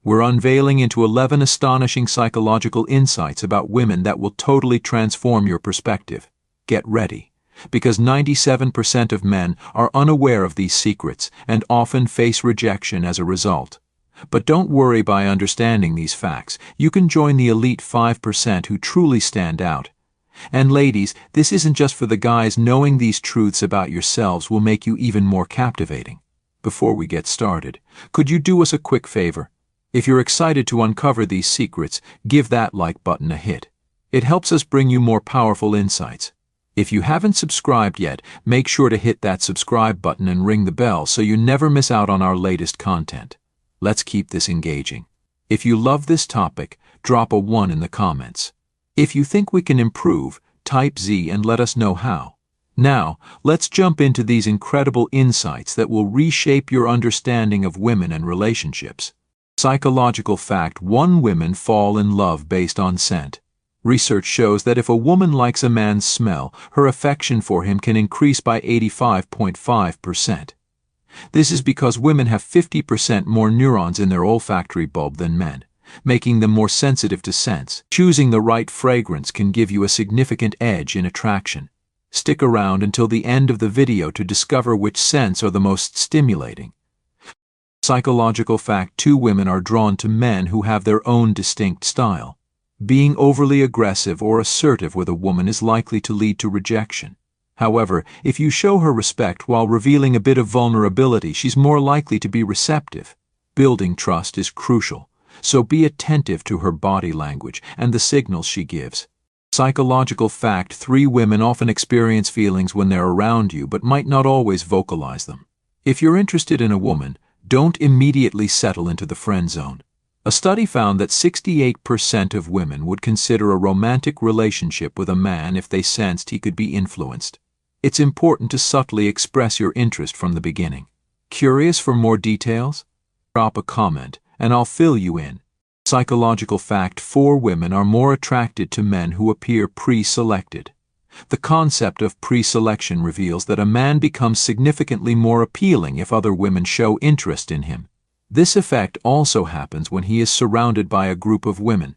We're unveiling into 11 astonishing psychological insights about women that will totally transform your perspective. Get ready, because 97% of men are unaware of these secrets and often face rejection as a result. But don't worry, by understanding these facts, you can join the elite 5% who truly stand out. And ladies, this isn't just for the guys. Knowing these truths about yourselves will make you even more captivating. Before we get started, could you do us a quick favor? If you're excited to uncover these secrets, give that like button a hit. It helps us bring you more powerful insights. If you haven't subscribed yet, make sure to hit that subscribe button and ring the bell so you never miss out on our latest content. Let's keep this engaging. If you love this topic, drop a 1 in the comments. If you think we can improve, type Z and let us know how. Now, let's jump into these incredible insights that will reshape your understanding of women and relationships. Psychological fact 1: Women fall in love based on scent. Research shows that if a woman likes a man's smell, her affection for him can increase by 85.5%. This is because women have 50% more neurons in their olfactory bulb than men, making them more sensitive to scents. Choosing the right fragrance can give you a significant edge in attraction. Stick around until the end of the video to discover which scents are the most stimulating. Psychological fact 2: Women are drawn to men who have their own distinct style. Being overly aggressive or assertive with a woman is likely to lead to rejection. However, if you show her respect while revealing a bit of vulnerability, she's more likely to be receptive. Building trust is crucial, so be attentive to her body language and the signals she gives. Psychological fact 3: Women often experience feelings when they're around you but might not always vocalize them. If you're interested in a woman, don't immediately settle into the friend zone. A study found that 68% of women would consider a romantic relationship with a man if they sensed he could be influenced. It's important to subtly express your interest from the beginning. Curious for more details? Drop a comment and I'll fill you in. Psychological fact 4: Women are more attracted to men who appear pre-selected. The concept of pre-selection reveals that a man becomes significantly more appealing if other women show interest in him. This effect also happens when he is surrounded by a group of women.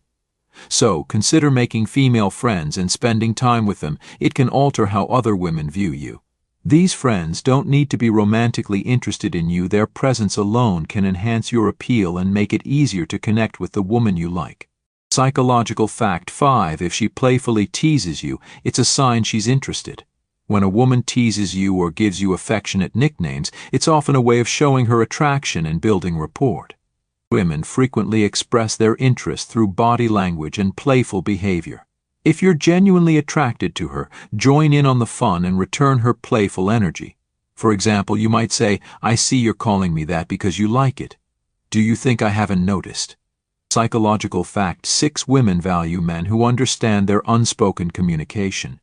So, consider making female friends and spending time with them. It can alter how other women view you. These friends don't need to be romantically interested in you. Their presence alone can enhance your appeal and make it easier to connect with the woman you like. Psychological fact 5: If she playfully teases you, it's a sign she's interested. When a woman teases you or gives you affectionate nicknames, it's often a way of showing her attraction and building rapport. Women frequently express their interest through body language and playful behavior. If you're genuinely attracted to her, join in on the fun and return her playful energy. For example, you might say, "I see you're calling me that because you like it. Do you think I haven't noticed?" Psychological fact 6: Women value men who understand their unspoken communication.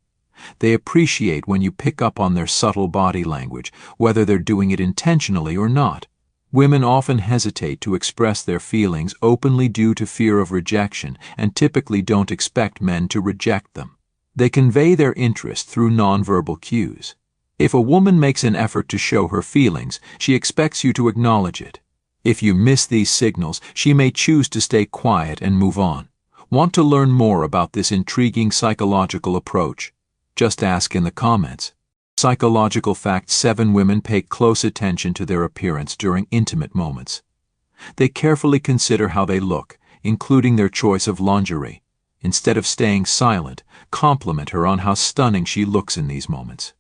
They appreciate when you pick up on their subtle body language, whether they're doing it intentionally or not. Women often hesitate to express their feelings openly due to fear of rejection and typically don't expect men to reject them. They convey their interest through nonverbal cues. If a woman makes an effort to show her feelings, she expects you to acknowledge it. If you miss these signals, she may choose to stay quiet and move on. Want to learn more about this intriguing psychological approach? Just ask in the comments. Psychological fact 7: Women pay close attention to their appearance during intimate moments. They carefully consider how they look, including their choice of lingerie. Instead of staying silent, compliment her on how stunning she looks in these moments.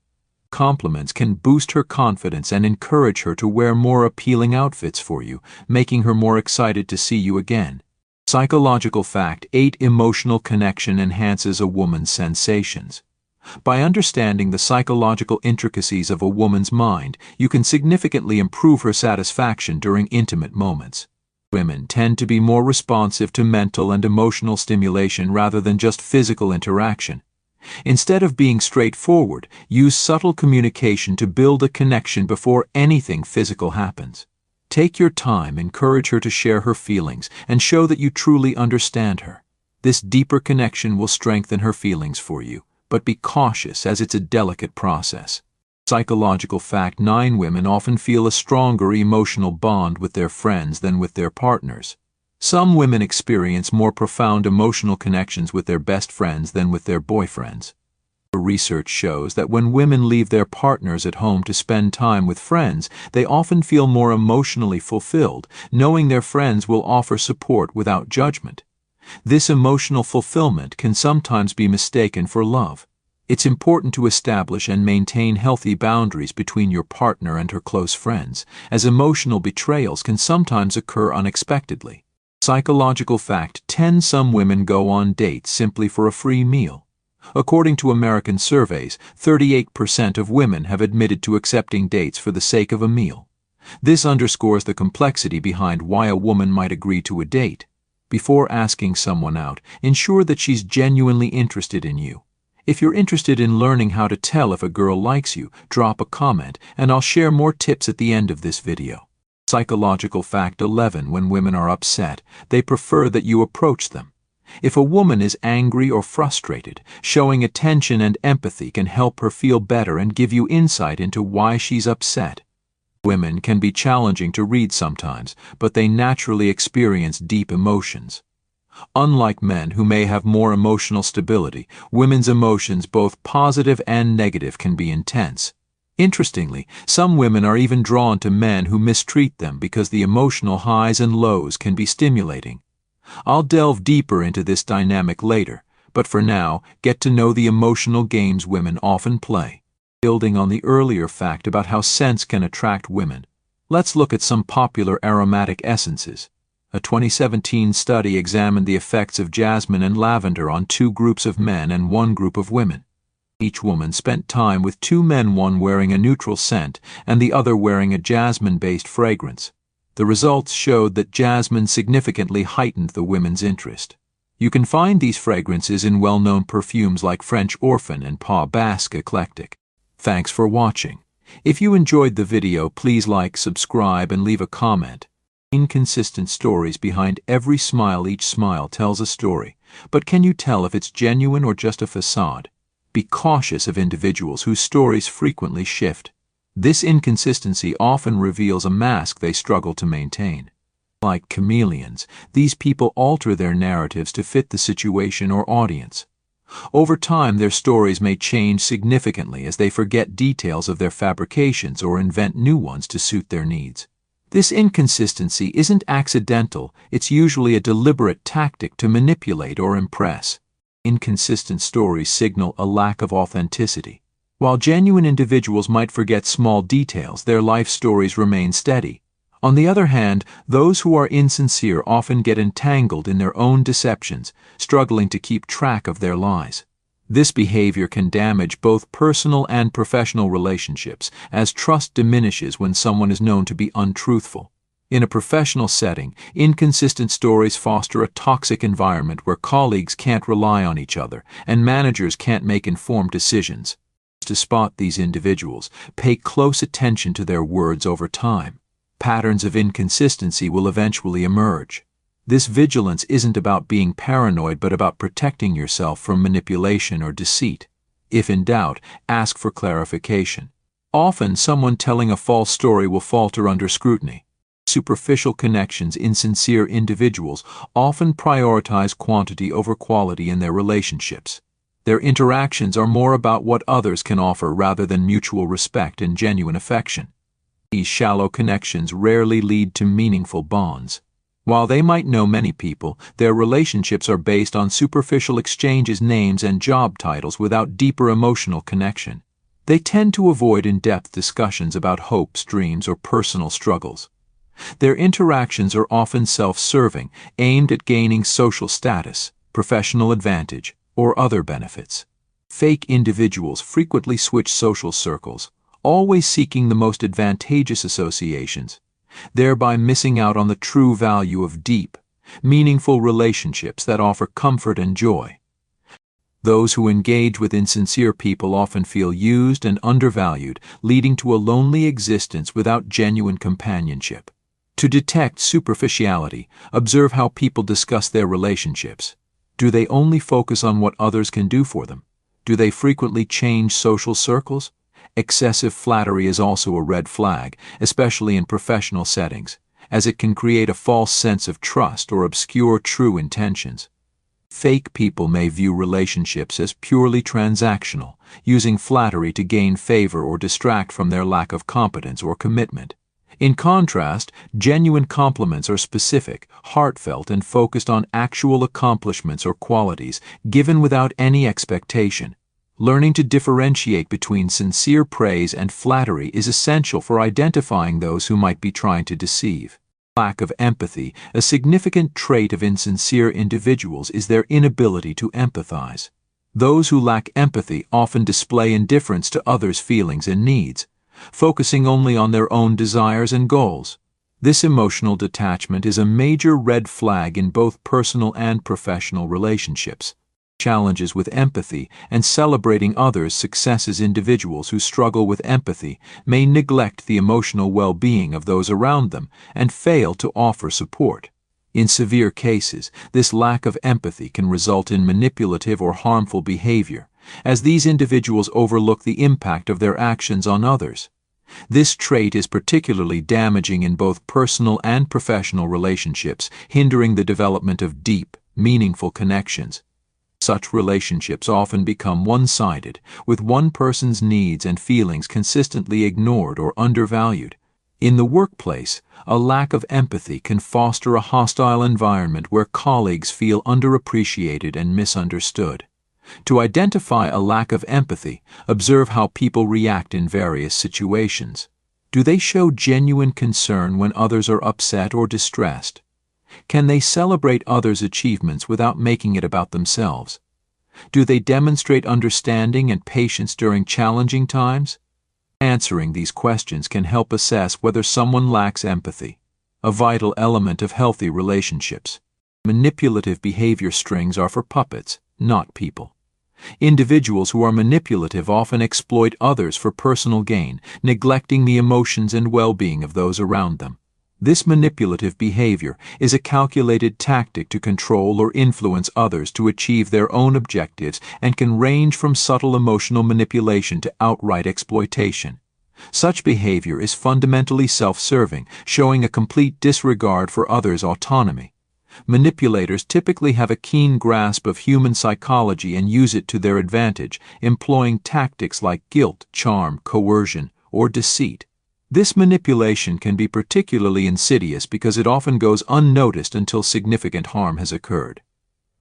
Compliments can boost her confidence and encourage her to wear more appealing outfits for you, making her more excited to see you again. Psychological fact 8: Emotional connection enhances a woman's sensations. By understanding the psychological intricacies of a woman's mind, you can significantly improve her satisfaction during intimate moments. Women tend to be more responsive to mental and emotional stimulation rather than just physical interaction. Instead of being straightforward, use subtle communication to build a connection before anything physical happens. Take your time, encourage her to share her feelings, and show that you truly understand her. This deeper connection will strengthen her feelings for you, but be cautious as it's a delicate process. Psychological fact 9: Women often feel a stronger emotional bond with their friends than with their partners. Some women experience more profound emotional connections with their best friends than with their boyfriends. Research shows that when women leave their partners at home to spend time with friends, they often feel more emotionally fulfilled, knowing their friends will offer support without judgment. This emotional fulfillment can sometimes be mistaken for love. It's important to establish and maintain healthy boundaries between your partner and her close friends, as emotional betrayals can sometimes occur unexpectedly. Psychological fact: 10 Some women go on dates simply for a free meal. According to American surveys, 38% of women have admitted to accepting dates for the sake of a meal. This underscores the complexity behind why a woman might agree to a date. Before asking someone out, ensure that she's genuinely interested in you. If you're interested in learning how to tell if a girl likes you, drop a comment, and I'll share more tips at the end of this video. Psychological fact 11 When women are upset, they prefer that you approach them. If a woman is angry or frustrated, showing attention and empathy can help her feel better and give you insight into why she's upset. Women can be challenging to read sometimes, but they naturally experience deep emotions. Unlike men who may have more emotional stability, women's emotions, both positive and negative, can be intense. Interestingly, some women are even drawn to men who mistreat them because the emotional highs and lows can be stimulating. I'll delve deeper into this dynamic later, but for now, get to know the emotional games women often play. Building on the earlier fact about how scents can attract women, let's look at some popular aromatic essences. A 2017 study examined the effects of jasmine and lavender on 2 groups of men and 1 group of women. Each woman spent time with 2 men, one wearing a neutral scent and the other wearing a jasmine-based fragrance. The results showed that jasmine significantly heightened the women's interest. You can find these fragrances in well-known perfumes like French Orphan and Pas Basque Eclectic. Thanks for watching. If you enjoyed the video, please like, subscribe, and leave a comment. Inconsistent stories behind every smile. Each smile tells a story, but can you tell if it's genuine or just a facade? Be cautious of individuals whose stories frequently shift. This inconsistency often reveals a mask they struggle to maintain. Like chameleons, these people alter their narratives to fit the situation or audience. Over time, their stories may change significantly as they forget details of their fabrications or invent new ones to suit their needs. This inconsistency isn't accidental, it's usually a deliberate tactic to manipulate or impress. Inconsistent stories signal a lack of authenticity. While genuine individuals might forget small details, their life stories remain steady. On the other hand, those who are insincere often get entangled in their own deceptions, struggling to keep track of their lies. This behavior can damage both personal and professional relationships, as trust diminishes when someone is known to be untruthful. In a professional setting, inconsistent stories foster a toxic environment where colleagues can't rely on each other and managers can't make informed decisions. To spot these individuals, pay close attention to their words over time. Patterns of inconsistency will eventually emerge. This vigilance isn't about being paranoid, but about protecting yourself from manipulation or deceit. If in doubt, ask for clarification. Often, someone telling a false story will falter under scrutiny. Superficial connections. Insincere individuals often prioritize quantity over quality in their relationships. Their interactions are more about what others can offer rather than mutual respect and genuine affection. These shallow connections rarely lead to meaningful bonds. While they might know many people, their relationships are based on superficial exchanges, names, and job titles without deeper emotional connection. They tend to avoid in-depth discussions about hopes, dreams, or personal struggles. Their interactions are often self-serving, aimed at gaining social status, professional advantage, or other benefits. Fake individuals frequently switch social circles, always seeking the most advantageous associations, thereby missing out on the true value of deep, meaningful relationships that offer comfort and joy. Those who engage with insincere people often feel used and undervalued, leading to a lonely existence without genuine companionship. To detect superficiality, observe how people discuss their relationships. Do they only focus on what others can do for them? Do they frequently change social circles? Excessive flattery is also a red flag, especially in professional settings. as it can create a false sense of trust or obscure true intentions. Fake people may view relationships as purely transactional, using flattery to gain favor or distract from their lack of competence or commitment. In contrast, genuine compliments are specific, heartfelt, and focused on actual accomplishments or qualities, given without any expectation. Learning to differentiate between sincere praise and flattery is essential for identifying those who might be trying to deceive. Lack of empathy. A significant trait of insincere individuals is their inability to empathize. Those who lack empathy often display indifference to others' feelings and needs, focusing only on their own desires and goals. This emotional detachment is a major red flag in both personal and professional relationships. Challenges with empathy and celebrating others' successes. Individuals who struggle with empathy may neglect the emotional well-being of those around them and fail to offer support. In severe cases, this lack of empathy can result in manipulative or harmful behavior, as these individuals overlook the impact of their actions on others. This trait is particularly damaging in both personal and professional relationships, hindering the development of deep, meaningful connections. Such relationships often become one-sided, with one person's needs and feelings consistently ignored or undervalued. In the workplace, a lack of empathy can foster a hostile environment where colleagues feel underappreciated and misunderstood. To identify a lack of empathy, observe how people react in various situations. Do they show genuine concern when others are upset or distressed? Can they celebrate others' achievements without making it about themselves? Do they demonstrate understanding and patience during challenging times? Answering these questions can help assess whether someone lacks empathy, a vital element of healthy relationships. Manipulative behavior. Strings are for puppets, not people. Individuals who are manipulative often exploit others for personal gain, neglecting the emotions and well-being of those around them. This manipulative behavior is a calculated tactic to control or influence others to achieve their own objectives and can range from subtle emotional manipulation to outright exploitation. Such behavior is fundamentally self-serving, showing a complete disregard for others' autonomy. Manipulators typically have a keen grasp of human psychology and use it to their advantage, employing tactics like guilt, charm, coercion, or deceit. This manipulation can be particularly insidious because it often goes unnoticed until significant harm has occurred.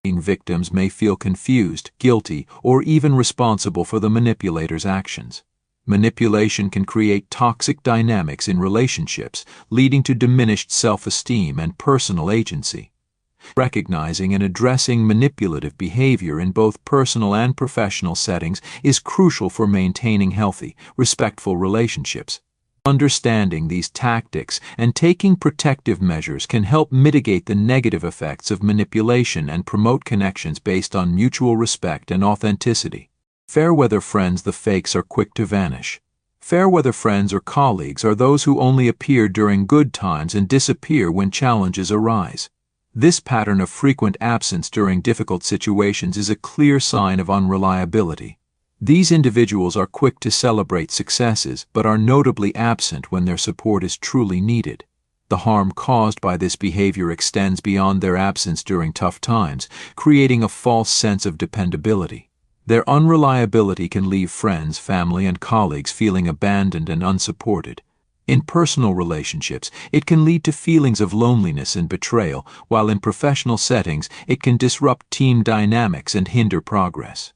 Victims may feel confused, guilty, or even responsible for the manipulator's actions. Manipulation can create toxic dynamics in relationships, leading to diminished self-esteem and personal agency. Recognizing and addressing manipulative behavior in both personal and professional settings is crucial for maintaining healthy, respectful relationships. Understanding these tactics and taking protective measures can help mitigate the negative effects of manipulation and promote connections based on mutual respect and authenticity. Fair-weather friends. The fakes are quick to vanish. Fair-weather friends or colleagues are those who only appear during good times and disappear when challenges arise. This pattern of frequent absence during difficult situations is a clear sign of unreliability. These individuals are quick to celebrate successes but are notably absent when their support is truly needed. The harm caused by this behavior extends beyond their absence during tough times, creating a false sense of dependability. Their unreliability can leave friends, family, and colleagues feeling abandoned and unsupported. In personal relationships, it can lead to feelings of loneliness and betrayal, while in professional settings, it can disrupt team dynamics and hinder progress.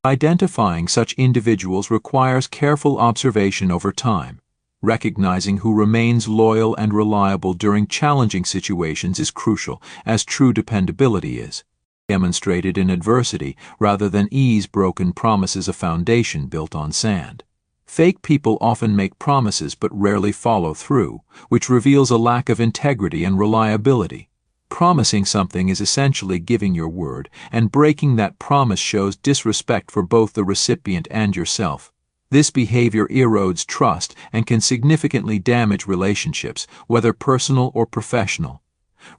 Identifying such individuals requires careful observation over time. Recognizing who remains loyal and reliable during challenging situations is crucial, as true dependability is demonstrated in adversity rather than ease. Broken promises. A foundation built on sand. Fake people often make promises but rarely follow through, which reveals a lack of integrity and reliability. Promising something is essentially giving your word, and breaking that promise shows disrespect for both the recipient and yourself. This behavior erodes trust and can significantly damage relationships, whether personal or professional.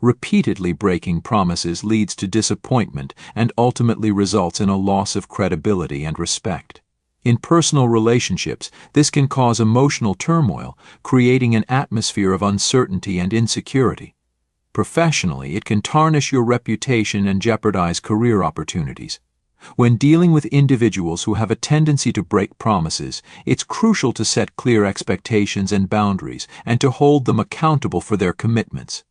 Repeatedly breaking promises leads to disappointment and ultimately results in a loss of credibility and respect. In personal relationships, this can cause emotional turmoil, creating an atmosphere of uncertainty and insecurity. Professionally, it can tarnish your reputation and jeopardize career opportunities. When dealing with individuals who have a tendency to break promises, it's crucial to set clear expectations and boundaries and to hold them accountable for their commitments.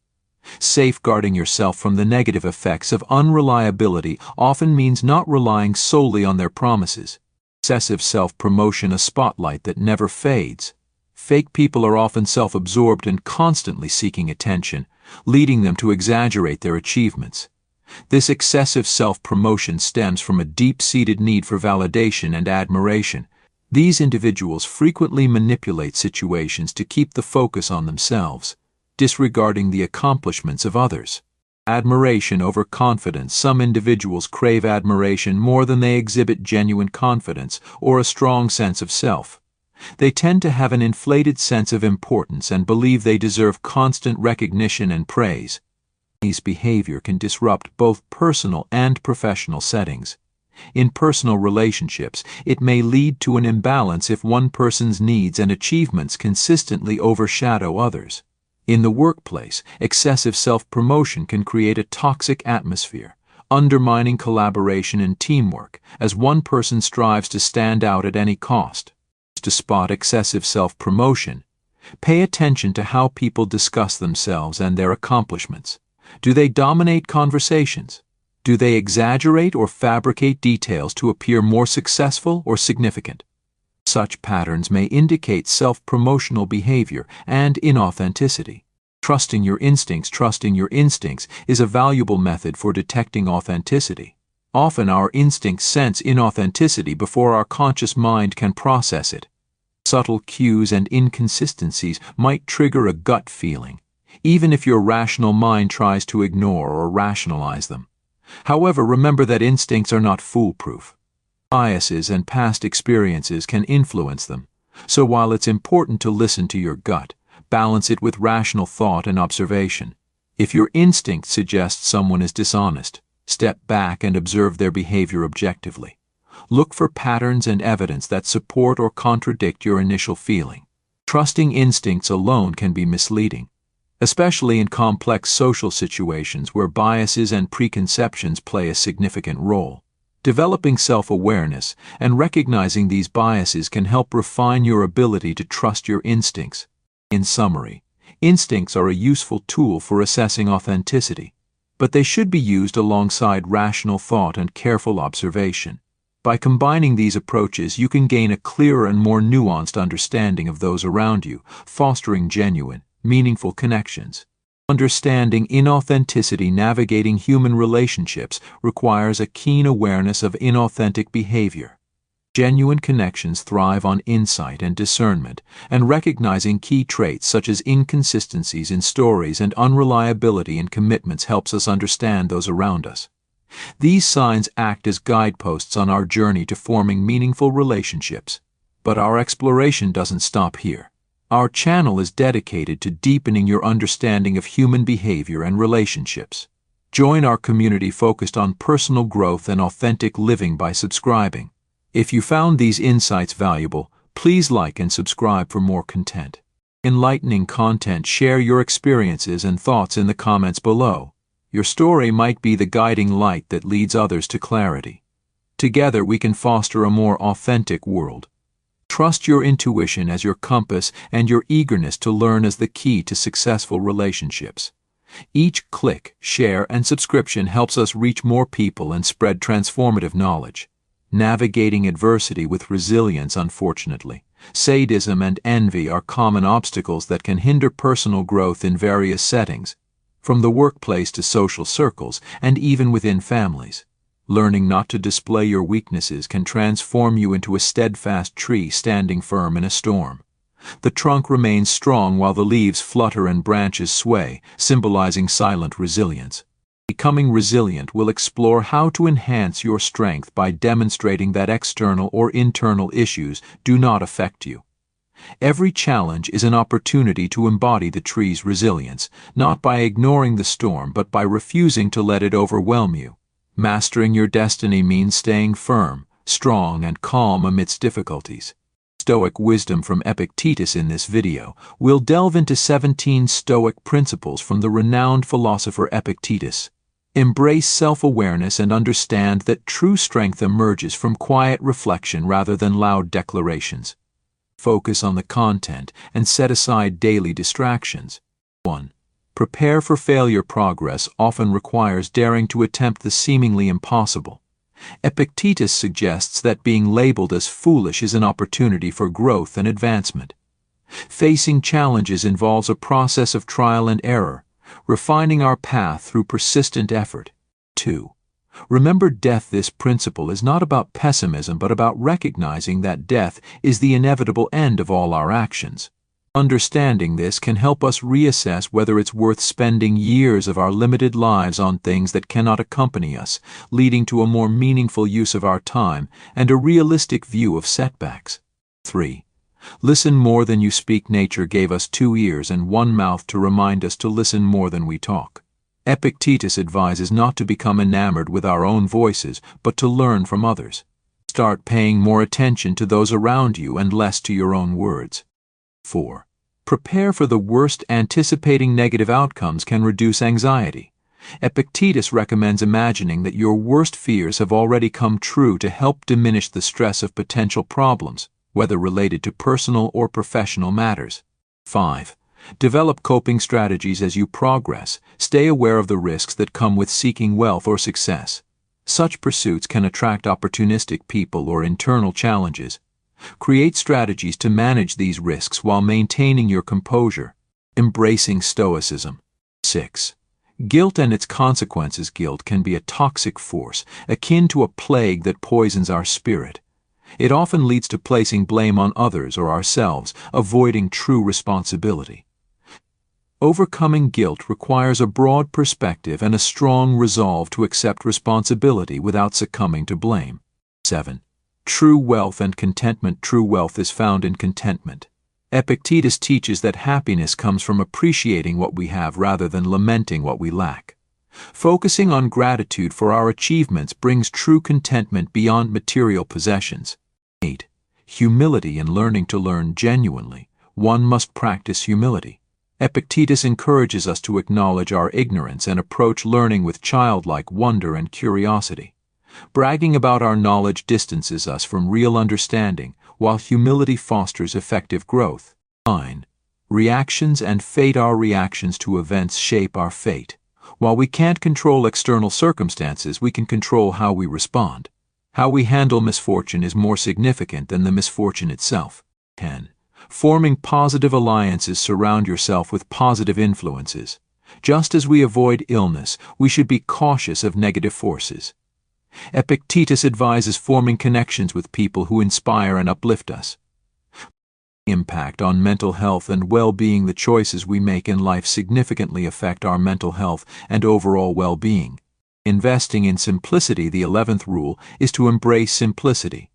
Safeguarding yourself from the negative effects of unreliability often means not relying solely on their promises. Excessive self-promotion, a spotlight that never fades. Fake people are often self-absorbed and constantly seeking attention, leading them to exaggerate their achievements. This excessive self-promotion stems from a deep-seated need for validation and admiration. These individuals frequently manipulate situations to keep the focus on themselves, disregarding the accomplishments of others. Admiration over confidence. Some individuals crave admiration more than they exhibit genuine confidence or a strong sense of self. They tend to have an inflated sense of importance and believe they deserve constant recognition and praise. This behavior can disrupt both personal and professional settings. In personal relationships, it may lead to an imbalance if one person's needs and achievements consistently overshadow others. In the workplace, excessive self-promotion can create a toxic atmosphere, undermining collaboration and teamwork as one person strives to stand out at any cost. To spot excessive self-promotion, pay attention to how people discuss themselves and their accomplishments. Do they dominate conversations? Do they exaggerate or fabricate details to appear more successful or significant? Such patterns may indicate self-promotional behavior and inauthenticity. Trusting your instincts is a valuable method for detecting authenticity. Often our instincts sense inauthenticity before our conscious mind can process it. Subtle cues and inconsistencies might trigger a gut feeling, even if your rational mind tries to ignore or rationalize them. However, remember that instincts are not foolproof. Biases and past experiences can influence them, so while it's important to listen to your gut, balance it with rational thought and observation. If your instinct suggests someone is dishonest, step back and observe their behavior objectively. Look for patterns and evidence that support or contradict your initial feeling. Trusting instincts alone can be misleading, especially in complex social situations where biases and preconceptions play a significant role. Developing self-awareness and recognizing these biases can help refine your ability to trust your instincts. In summary, instincts are a useful tool for assessing authenticity, but they should be used alongside rational thought and careful observation. By combining these approaches, you can gain a clearer and more nuanced understanding of those around you, fostering genuine, meaningful connections. Understanding inauthenticity. Navigating human relationships requires a keen awareness of inauthentic behavior. Genuine connections thrive on insight and discernment, and recognizing key traits such as inconsistencies in stories and unreliability in commitments helps us understand those around us. These signs act as guideposts on our journey to forming meaningful relationships. But our exploration doesn't stop here. Our channel is dedicated to deepening your understanding of human behavior and relationships. Join our community focused on personal growth and authentic living by subscribing. If you found these insights valuable, please like and subscribe for more enlightening content. Share your experiences and thoughts in the comments below. Your story might be the guiding light that leads others to clarity. Together we can foster a more authentic world. Trust your intuition as your compass and your eagerness to learn as the key to successful relationships. Each click, share, and subscription helps us reach more people and spread transformative knowledge. Navigating adversity with resilience. Unfortunately, sadism and envy are common obstacles that can hinder personal growth in various settings, from the workplace to social circles and even within families. Learning not to display your weaknesses can transform you into a steadfast tree standing firm in a storm. The trunk remains strong while the leaves flutter and branches sway, symbolizing silent resilience. Becoming resilient will explore how to enhance your strength by demonstrating that external or internal issues do not affect you. Every challenge is an opportunity to embody the tree's resilience, not by ignoring the storm but by refusing to let it overwhelm you. Mastering your destiny means staying firm, strong and calm amidst difficulties. Stoic wisdom from Epictetus. In this video, we'll delve into 17 Stoic principles from the renowned philosopher Epictetus. Embrace self-awareness and understand that true strength emerges from quiet reflection rather than loud declarations. Focus on the content and set aside daily distractions. 1. Prepare for failure. Progress often requires daring to attempt the seemingly impossible. Epictetus suggests that being labeled as foolish is an opportunity for growth and advancement. Facing challenges involves a process of trial and error, refining our path through persistent effort. 2. Remember death. This principle is not about pessimism but about recognizing that death is the inevitable end of all our actions. Understanding this can help us reassess whether it's worth spending years of our limited lives on things that cannot accompany us, leading to a more meaningful use of our time and a realistic view of setbacks. 3. Listen more than you speak. Nature gave us 2 ears and 1 mouth to remind us to listen more than we talk. Epictetus advises not to become enamored with our own voices, but to learn from others. Start paying more attention to those around you and less to your own words. 4. Prepare for the worst. Anticipating negative outcomes can reduce anxiety. Epictetus recommends imagining that your worst fears have already come true to help diminish the stress of potential problems, whether related to personal or professional matters. 5. Develop coping strategies as you progress. Stay aware of the risks that come with seeking wealth or success. Such pursuits can attract opportunistic people or internal challenges. Create strategies to manage these risks while maintaining your composure. Embracing Stoicism. 6. Guilt and its consequences. Guilt can be a toxic force, akin to a plague that poisons our spirit. It often leads to placing blame on others or ourselves, avoiding true responsibility. Overcoming guilt requires a broad perspective and a strong resolve to accept responsibility without succumbing to blame. 7. True wealth and contentment. True wealth is found in contentment. Epictetus teaches that happiness comes from appreciating what we have rather than lamenting what we lack. Focusing on gratitude for our achievements brings true contentment beyond material possessions. 8. Humility and learning. To learn genuinely, one must practice humility. Epictetus encourages us to acknowledge our ignorance and approach learning with childlike wonder and curiosity. Bragging about our knowledge distances us from real understanding, while humility fosters effective growth. 9. Reactions and fate. Our reactions to events shape our fate. While we can't control external circumstances, we can control how we respond. How we handle misfortune is more significant than the misfortune itself. 10. Forming positive alliances. Surround yourself with positive influences. Just as we avoid illness, we should be cautious of negative forces. Epictetus advises forming connections with people who inspire and uplift us. Impact on mental health and well-being. The choices we make in life significantly affect our mental health and overall well-being. Investing in simplicity. The 11th rule is to embrace simplicity.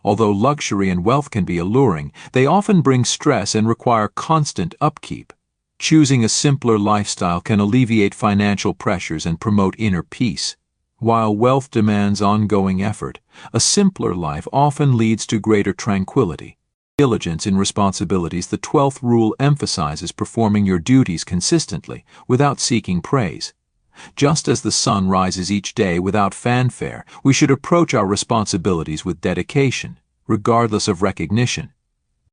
Although luxury and wealth can be alluring, they often bring stress and require constant upkeep. Choosing a simpler lifestyle can alleviate financial pressures and promote inner peace. While wealth demands ongoing effort, a simpler life often leads to greater tranquility. Diligence in responsibilities. The 12th rule emphasizes performing your duties consistently, without seeking praise. Just as the sun rises each day without fanfare, we should approach our responsibilities with dedication, regardless of recognition.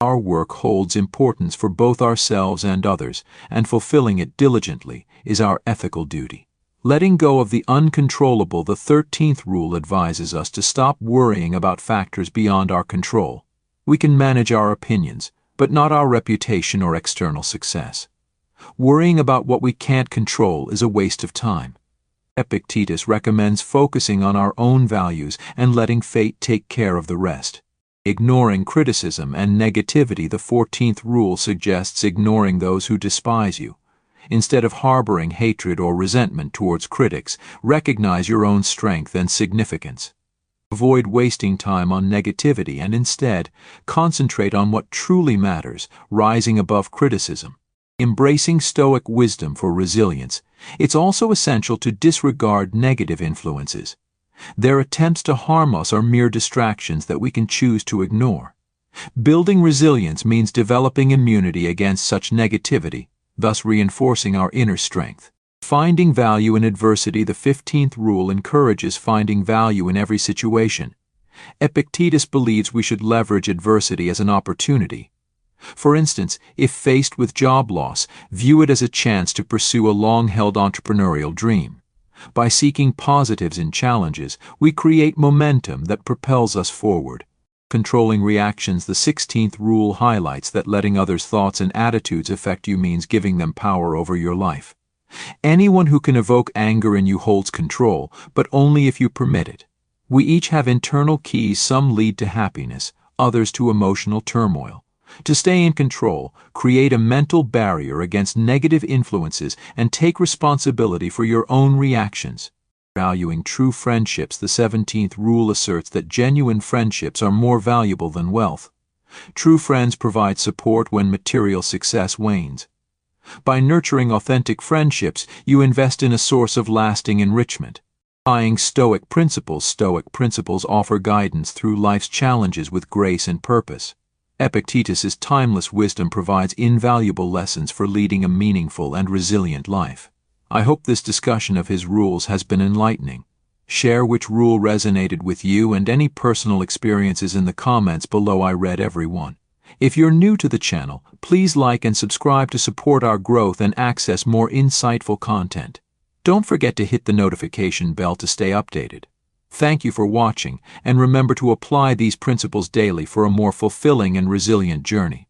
Our work holds importance for both ourselves and others, and fulfilling it diligently is our ethical duty. Letting go of the uncontrollable. The 13th rule advises us to stop worrying about factors beyond our control. We can manage our opinions, but not our reputation or external success. Worrying about what we can't control is a waste of time. Epictetus recommends focusing on our own values and letting fate take care of the rest. Ignoring criticism and negativity. The 14th rule suggests ignoring those who despise you. Instead of harboring hatred or resentment towards critics, recognize your own strength and significance. Avoid wasting time on negativity and instead concentrate on what truly matters, rising above criticism. Embracing Stoic wisdom for resilience. It's also essential to disregard negative influences. Their attempts to harm us are mere distractions that we can choose to ignore. Building resilience means developing immunity against such negativity, thus reinforcing our inner strength. Finding value in adversity. The 15th rule encourages finding value in every situation. Epictetus believes we should leverage adversity as an opportunity. For instance, if faced with job loss, view it as a chance to pursue a long-held entrepreneurial dream. By seeking positives in challenges, we create momentum that propels us forward. Controlling reactions. The 16th rule highlights that letting others' thoughts and attitudes affect you means giving them power over your life. Anyone who can evoke anger in you holds control, but only if you permit it. We each have internal keys. Some lead to happiness, others to emotional turmoil. To stay in control, create a mental barrier against negative influences and take responsibility for your own reactions. Valuing true friendships. The 17th rule asserts that genuine friendships are more valuable than wealth. True friends provide support when material success wanes. By nurturing authentic friendships, you invest in a source of lasting enrichment. Applying Stoic principles. Stoic principles offer guidance through life's challenges with grace and purpose. Epictetus's timeless wisdom provides invaluable lessons for leading a meaningful and resilient life. I hope this discussion of his rules has been enlightening. Share which rule resonated with you and any personal experiences in the comments below. I read every one. If you're new to the channel, please like and subscribe to support our growth and access more insightful content. Don't forget to hit the notification bell to stay updated. Thank you for watching, and remember to apply these principles daily for a more fulfilling and resilient journey.